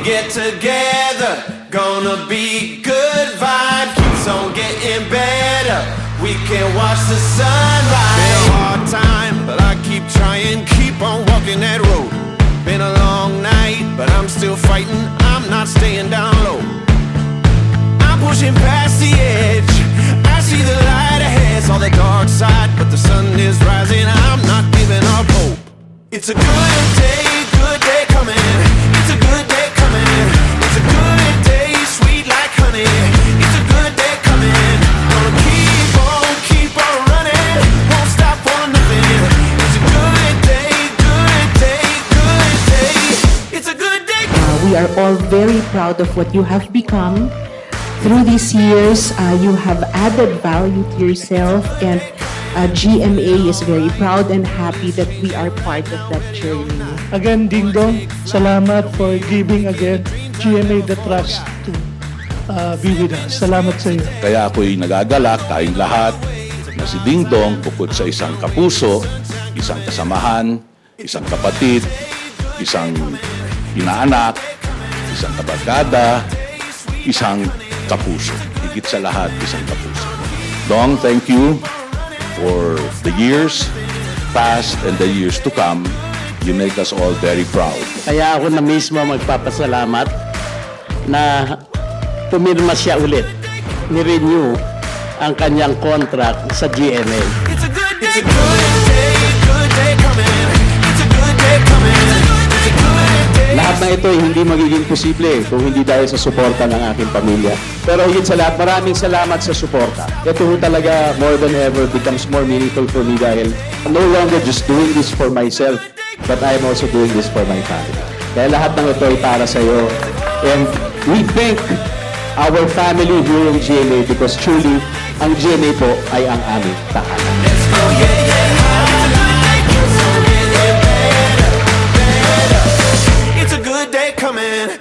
get together, gonna be good vibe, keeps on getting better. We can watch the sunrise. Been a hard time, but I keep trying, keep on walking that road. Been a long night, but I'm still fighting, I'm not staying down low. I'm pushing past the edge, I see the light ahead, saw the dark side, but the sun is rising, I'm not giving up hope. It's a good day coming, it's a good day coming, it's a good day, sweet like honey, it's a good day coming, gonna keep on running, won't stop for nothing, it's a good day, it's a good day. We are all very proud of what you have become. Through these years, you have added value to yourself, and GMA is very proud and happy that we are part of that journey. Again, Ding Dong, salamat for giving again GMA the trust to be with us. Salamat sa iyo. Kaya ako'y nagagalak, tayong lahat, na si Ding Dong bukod sa isang kapuso, isang kasamahan, isang kapatid, isang inaanak, isang kabarkada, isang kapuso. Higit sa lahat, isang kapuso. Dong, thank you for the years past and the years to come. You make us all very proud. Kaya ako na mismo magpapasalamat na pumirma siya ulit, ni-renew ang kanyang contract sa GMA. It's a good day coming, it's a good day coming, it's a good day. Lahat na ito ay hindi magiging posible kung hindi dahil sa suporta ng aking pamilya. Pero higit sa lahat, maraming salamat sa suporta. Ito ho talaga more than ever becomes more meaningful for me dahil I'm no longer just doing this for myself, but I'm also doing this for my family. Kaya lahat ng ito ay para sa iyo. And we thank our family here in GMA because truly, ang GMA po ay ang aming tahanan. Let's go, yeah, yeah. It's a good day coming.